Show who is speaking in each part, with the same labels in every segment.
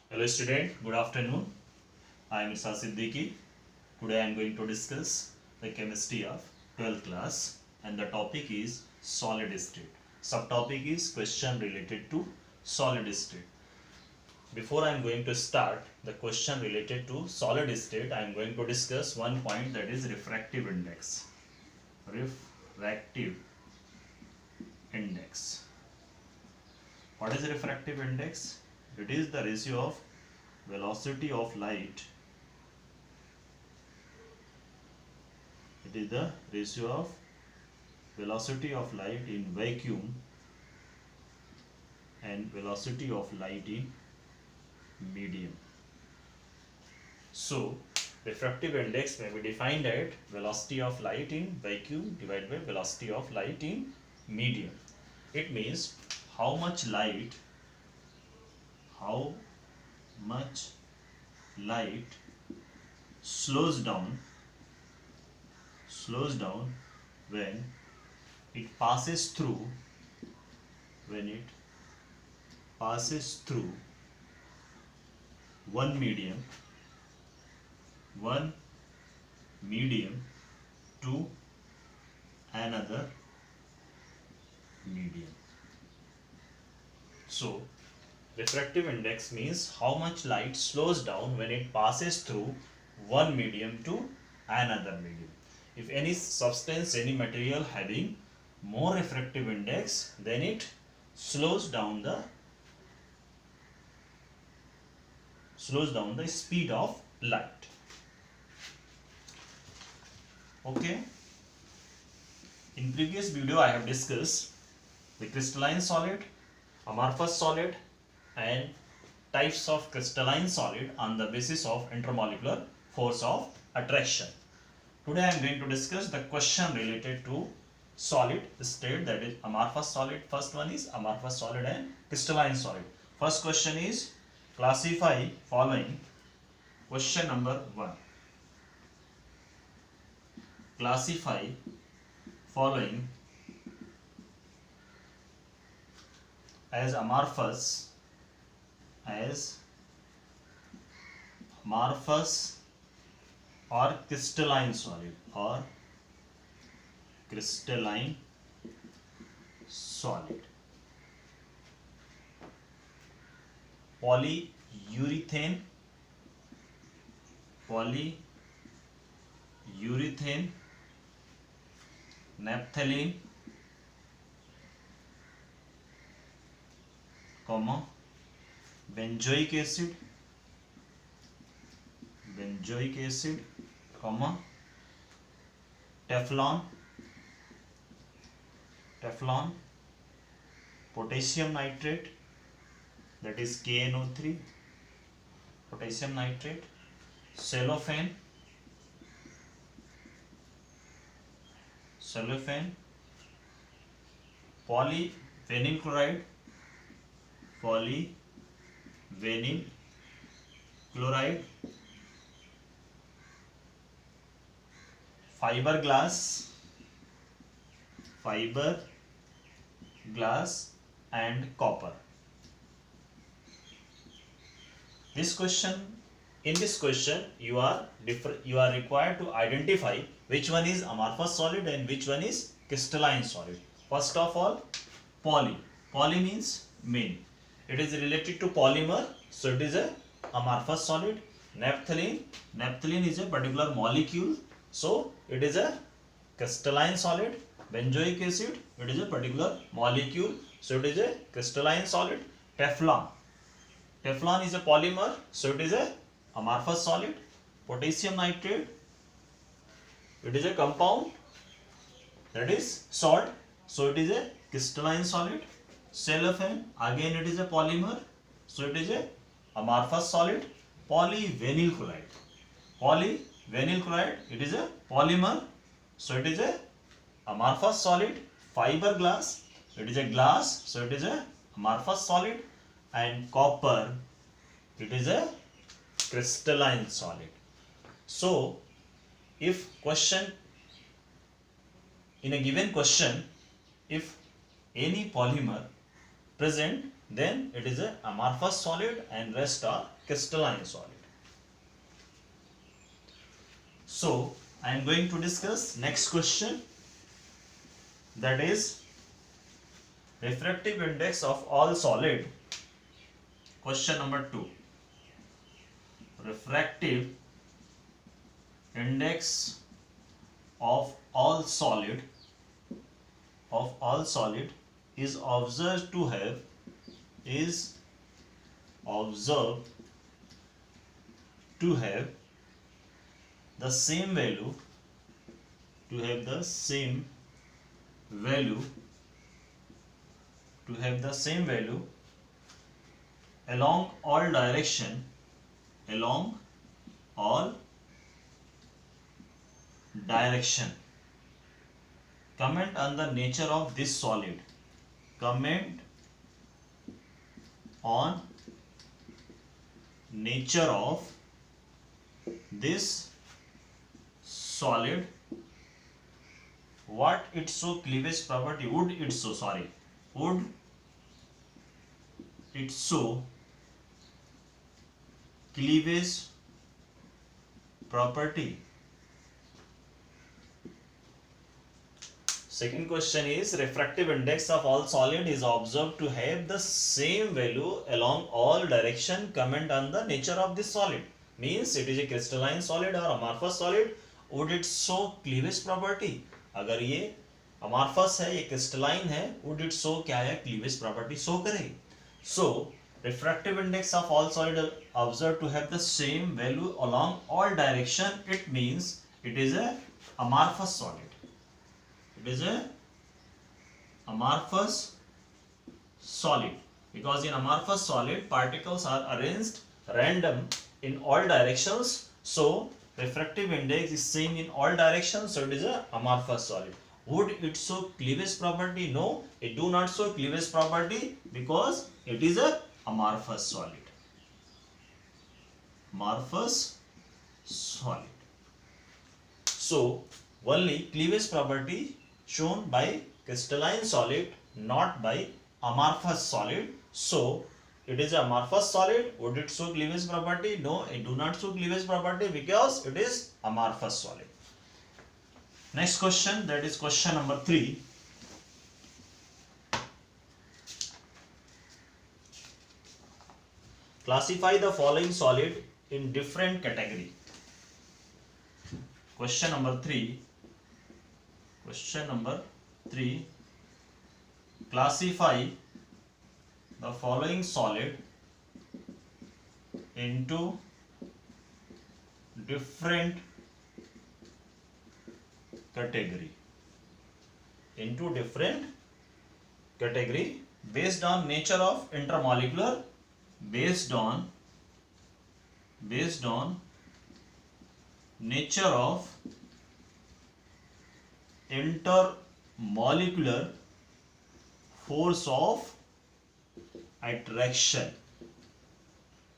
Speaker 1: Hello student, good afternoon. I am Isa Siddiqui. Today I am going to discuss the chemistry of 12th class and the topic is solid state. Subtopic is question related to solid state. Before I am going to start the question related to solid state, I am going to discuss one point, that is refractive index. Refractive index. What is refractive index? It is the ratio of velocity of light. It is the ratio of velocity of light in vacuum and velocity of light in medium. So, refractive index may be defined at velocity of light in vacuum divided by velocity of light in medium. It means how much light slows down when it passes through one medium to another medium. So refractive index means how much light slows down when it passes through one medium to another medium. If any substance, any material having more refractive index, then it slows down the speed of light. Okay. In previous video I have discussed the crystalline solid, amorphous solid and types of crystalline solid on the basis of intermolecular force of attraction. Today I am going to discuss the question related to solid state, that is amorphous solid. First one is amorphous solid and crystalline solid. First question is classify following. Question number 1. Classify following as amorphous or crystalline solid polyurethane, naphthalene, benzoic acid, Teflon, potassium nitrate, that is KNO3, potassium nitrate, cellophane, polyvinyl chloride, fiberglass and copper. In this question you are required to identify which one is amorphous solid and which one is crystalline solid. First of all, poly means many. It is related to polymer, so it is a amorphous solid. Naphthalene is a particular molecule, so it is a crystalline solid. Benzoic acid, it is a particular molecule, so it is a crystalline solid. Teflon is a polymer, so it is a amorphous solid. Potassium nitrate, it is a compound, that is salt, so it is a crystalline solid. Cellophane, again it is a polymer, so it is a amorphous solid. Polyvinyl chloride, it is a polymer, so it is a amorphous solid. Fiberglass, it is a glass, so it is a amorphous solid. And copper, it is a crystalline solid. So if in a given question, if any polymer present then it is a amorphous solid and rest are crystalline solid. So I am going to discuss next question, that is refractive index of all solid. Question number 2. Refractive index of all solid is observed to have the same value along all direction Comment on the nature of this solid. Comment on nature of this solid. What it show cleavage property? Would it show cleavage property? Second question is refractive index of all solid is observed to have the same value along all direction. Comment on the nature of this solid. Means it is a crystalline solid or amorphous solid. Would it show cleavage property? अगर ये amorphous है, ये crystalline है, would it show क्या है? Cleavage property show करेगी. So refractive index of all solid observed to have the same value along all direction. It means it is a amorphous solid. It is a amorphous solid because in amorphous solid particles are arranged random in all directions. So refractive index is same in all directions. So it is a amorphous solid. Would it show cleavage property? No, it do not show cleavage property because it is a amorphous solid. Amorphous solid. So only cleavage property shown by crystalline solid, not by amorphous solid. So it is a amorphous solid. Would it show cleavage property? No, it do not show cleavage property because it is amorphous solid. Next question, that is question number 3. Classify the following solid in different category. Question number 3. Classify the following solid into different category. Based on nature of intermolecular. Based on nature of intermolecular force of attraction.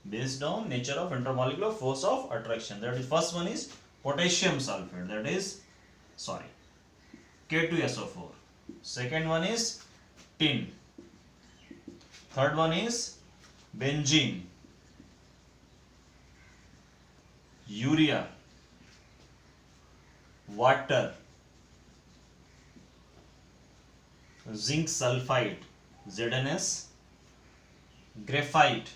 Speaker 1: Based on nature of intermolecular force of attraction. That is, first one is potassium sulfate, that is K2SO4. Second one is tin. Third one is benzene, urea, water, zinc sulfide, ZNS, graphite,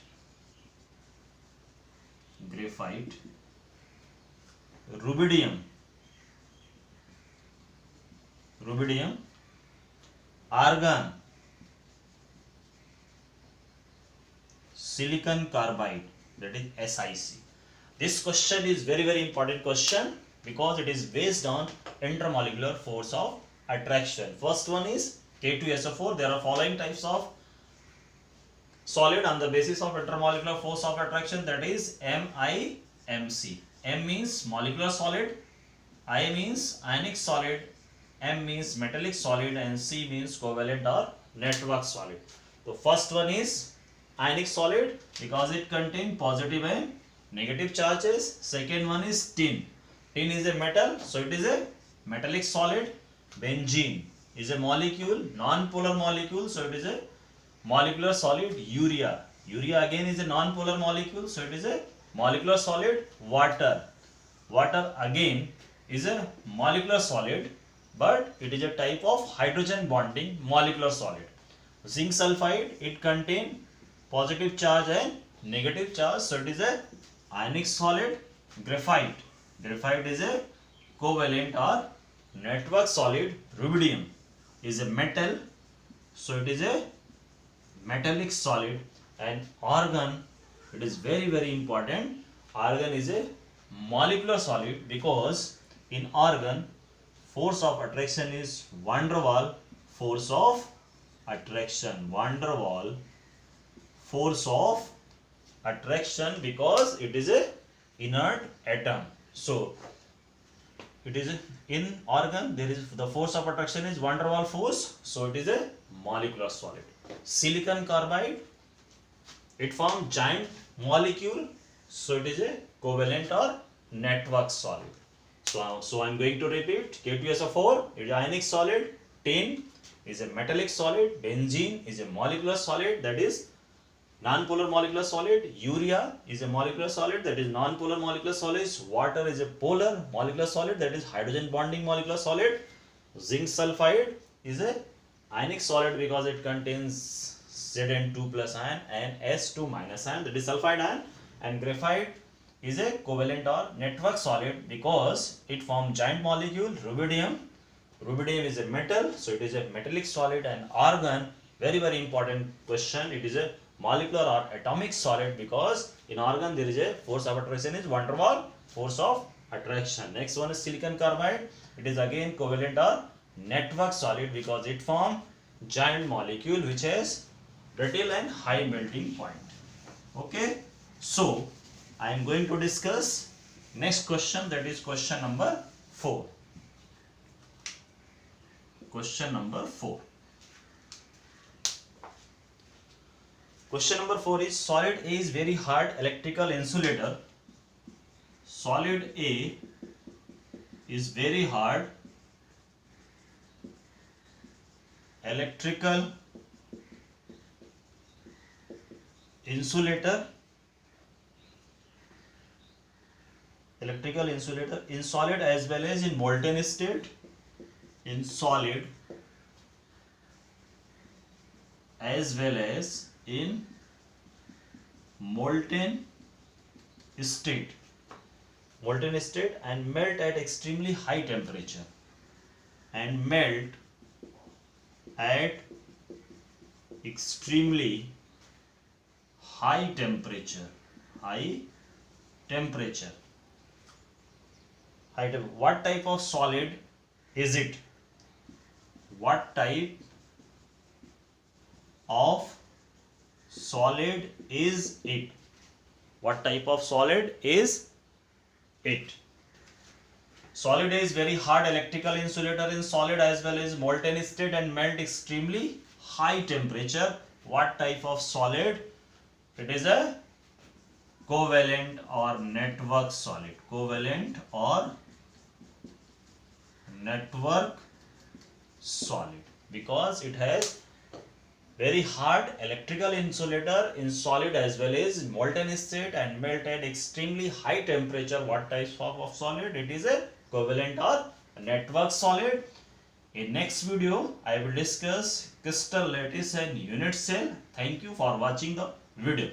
Speaker 1: rubidium, argon, silicon carbide, that is SiC. This question is very, very important question because it is based on intermolecular force of attraction. First one is K2SO4. There are following types of solid on the basis of intermolecular force of attraction, that is MIMC. M means molecular solid, I means ionic solid, M means metallic solid, and C means covalent or network solid. So first one is ionic solid because it contains positive and negative charges. Second one is tin. Tin is a metal, so it is a metallic solid. Benzene is a molecule, non-polar molecule, so it is a molecular solid urea. Urea again is a non-polar molecule, so it is a molecular solid. Water. Water again is a molecular solid, but it is a type of hydrogen bonding molecular solid. Zinc sulfide, it contains positive charge and negative charge, so it is a ionic solid. Graphite. Graphite is a covalent or network solid. Rubidium is a metal, so it is a metallic solid. And argon, it is very important. Argon is a molecular solid because in argon force of attraction is van der Waal force of attraction. Van der Waal force of attraction because it is a inert atom. So it is in argon, there is the force of attraction is van der Waal force, so it is a molecular solid. Silicon carbide, it forms giant molecule, so it is a covalent or network solid. So I am going to repeat. K2SO4 is ionic solid. Tin is a metallic solid. Benzene is a molecular solid, that is non-polar molecular solid. Urea is a molecular solid, that is non-polar molecular solid. Water is a polar molecular solid, that is hydrogen bonding molecular solid. Zinc sulfide is a ionic solid because it contains Zn2 plus ion and S2 minus ion, that is sulfide ion. And graphite is a covalent or network solid because it forms giant molecule. Rubidium, rubidium is a metal, so it is a metallic solid. And argon, very important question, it is a molecular or atomic solid because in argon there is a force of attraction is van der Waal force of attraction. Next one is silicon carbide. It is again covalent or network solid because it forms giant molecule which has brittle and high melting point. Okay, so I am going to discuss next question, that is question number 4. Question number 4. Question number 4 is solid A is very hard electrical insulator. Solid A is very hard electrical insulator. Electrical insulator in solid as well as in molten state. In solid as well as in molten state. Molten state and melt at extremely high temperature. And melt at extremely high temperature. High temperature. What type of solid is it? What type of solid is it? What type of solid is it? Solid A is very hard electrical insulator in solid as well as molten state and melt extremely high temperature. What type of solid? It is a covalent or network solid. Covalent or network solid because it has very hard electrical insulator in solid as well as molten state and melt at extremely high temperature. What type of solid? It is a covalent or network solid. In next video I will discuss crystal lattice and unit cell. Thank you for watching the video.